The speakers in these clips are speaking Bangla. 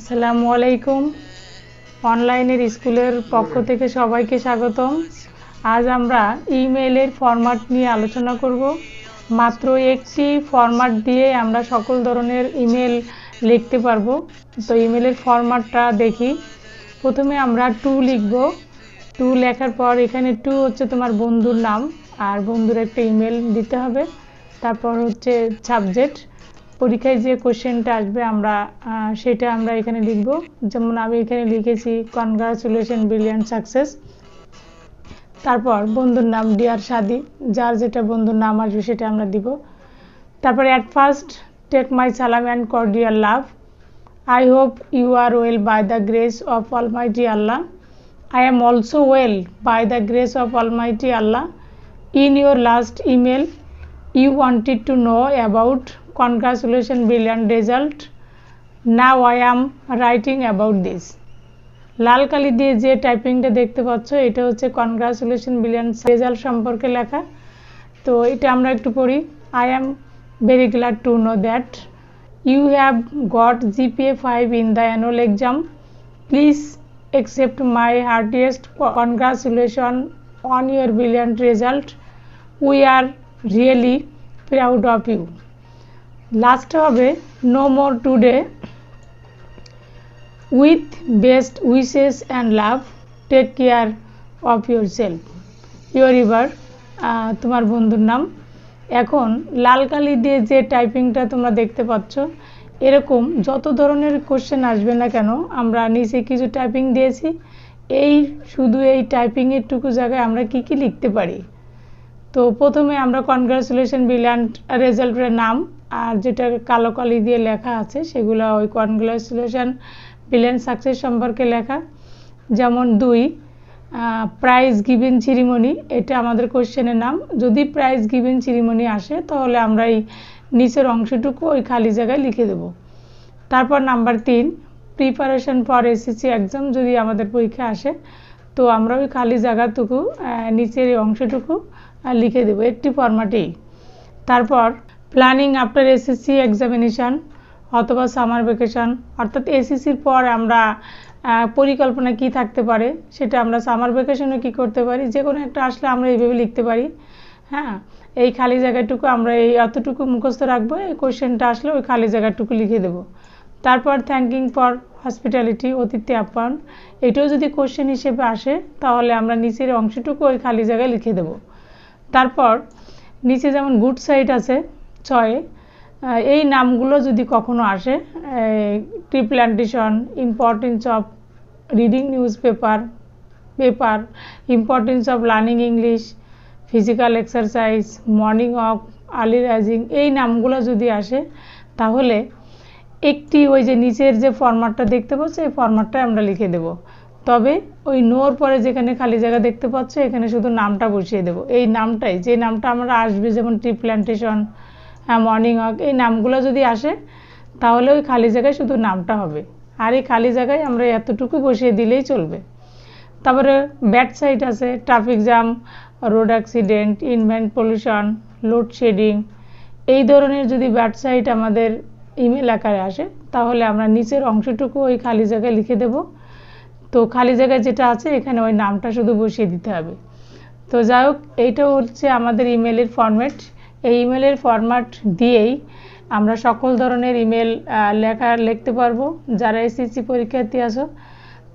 আসসালামু আলাইকুম। অনলাইনের স্কুলের পক্ষ থেকে সবাইকে স্বাগতম। আজ আমরা ইমেইলের ফরম্যাট নিয়ে আলোচনা করব। মাত্র একটি ফরম্যাট দিয়ে আমরা সকল ধরনের ইমেল লিখতে পারবো। তো ইমেলের ফরম্যাটটা দেখি। প্রথমে আমরা টু লিখব। টু লেখার পর এখানে টু হচ্ছে তোমার বন্ধুর নাম, আর বন্ধুর একটা ইমেল দিতে হবে। তারপর হচ্ছে সাবজেক্ট, পরীক্ষায় যে কোশ্চেনটা আসবে সেটা আমরা এখানে লিখব। যেমন আমি এখানে লিখেছি কনগ্রাচুলেশন ব্রিলিয়ান্ট সাকসেস। তারপর বন্ধুর নাম ডিয়ার সাদি, যার যেটা বন্ধুর নাম আসবে সেটা আমরা দিব। তারপর at first take my salaam and cordial love, I hope you are well by the grace of almighty Allah, I am also well by the grace of almighty Allah. In your last email you wanted to know about congratulation brilliant result, now I am writing about this। লাল কালি দিয়ে যে টাইপিংটা দেখতে পাচ্ছ এটা হচ্ছে কনগ্রাচুলেশন ব্রিলিয়ান্ট রেজাল্ট সম্পর্কে লেখা। তো এটা আমরা একটু পড়ি। I am very glad to know that you have got GPA 5 in the annual exam. Please accept my heartiest congratulations on your brilliant result. We are really proud of you. Last হবে no more today, with best wishes and love, take care of yourself. your ever তোমার বন্ধুর নাম। এখন লাল কালি দিয়ে যে টাইপিংটা তোমরা দেখতে পাচ্ছ, এরকম যত ধরনের কোশ্চেন আসবে না কেন আমরা নিচে কিছু টাইপিং দিয়েছি। শুধু এই টাইপিংয়ের টুকু জায়গায় আমরা কি কি লিখতে পারি। তো প্রথমে আমরা কনগ্রাচুলেশন ব্রিলিয়ান্ট রেজাল্টের নাম আর যেটা কালো কালি দিয়ে লেখা আছে সেগুলো ওই কনগ্রাচুলেশন ব্রিলিয়ান্ট সাকসেস সম্পর্কে লেখা। যেমন 2 প্রাইজ গিভিং সেরিমনি, এটা আমাদের কোশ্চেনের নাম। যদি প্রাইজ গিভিং সেরিমনি আসে তাহলে আমরা এই নিচের অংশটুকু ওই খালি জায়গায় লিখে দেব। তারপর number 3 preparation for SSC exam, যদি আমাদের পরীক্ষা আসে তো আমরা ওই খালি জায়গাটুকু নিচের এই অংশটুকু লিখে দেব একটি ফরম্যাটেই। তারপর প্ল্যানিং আফটার এসএসসি এক্সামিনেশান অথবা সামার ভ্যাকেশন, অর্থাৎ এসএসসির পর আমরা পরিকল্পনা কি থাকতে পারে সেটা আমরা সামার ভ্যাকেশনে কি করতে পারি, যে কোনো একটা আসলে আমরা এইভাবে লিখতে পারি। হ্যাঁ, এই খালি জায়গাটুকু আমরা এই অতটুকু মুখস্থ রাখবো, এই কোশ্চেনটা আসলে ওই খালি জায়গাটুকু লিখে দেব। তারপর থ্যাঙ্কিং ফর হসপিটালিটি, অতিথি আপ্যায়ন, এটাও যদি কোশ্চেন হিসেবে আসে তাহলে আমরা নিচের অংশটুকু ওই খালি জায়গায় লিখে দেব। তারপর নিচে যেমন গুড সাইড আছে 6, এই নামগুলো যদি কখনো আসে, tree plantation, importance of reading news paper, importance of learning English, physical exercise, morning walk, early rising, এই নামগুলো যদি আসে তাহলে একটি ওই যে নিচের যে ফরম্যাটটা দেখতে পাচ্ছ এই ফরম্যাটটা আমরা লিখে দেব। তবে ওই নোর পরে যেখানে খালি জায়গা দেখতে পাচ্ছ এখানে শুধু নামটা বসিয়ে দেব। এই নামটাই, যে নামটা আমরা আসবে, যেমন ট্রি প্ল্যান্টেশন, মর্নিং ওয়াক, এই নামগুলো যদি আসে তাহলে ওই খালি জায়গায় শুধু নামটা হবে, আর এই খালি জায়গায় আমরা এতটুকু বসিয়ে দিলেই চলবে। তারপরে ব্যাড সাইড আছে traffic jam, road accident, invent pollution, load shedding, এই ধরনের যদি ব্যাড সাইড আমাদের ইমেল আকারে আসে তাহলে আমরা নিচের অংশটুকু ওই খালি জায়গায় লিখে দেব। তো খালি জায়গায় যেটা আছে এখানে ওই নামটা শুধু বসিয়ে দিতে হবে। তো যাই হোক, এইটাও হচ্ছে আমাদের ইমেলের ফরম্যাট। এই ইমেলের ফরম্যাট দিয়েই আমরা সকল ধরনের ইমেল লিখতে পারবো। যারা এসএসসি পরীক্ষার্থী আছো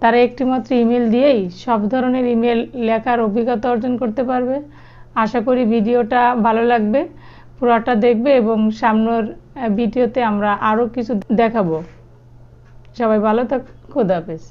তারা একটিমাত্র ইমেল দিয়েই সব ধরনের ইমেল লেখার অভিজ্ঞতা অর্জন করতে পারবে। আশা করি ভিডিওটা ভালো লাগবে, পুরোটা দেখবে এবং সামনের ভিডিওতে আমরা আরও কিছু দেখাবো। সবাই ভালো থাক, খোদা হাফেজ।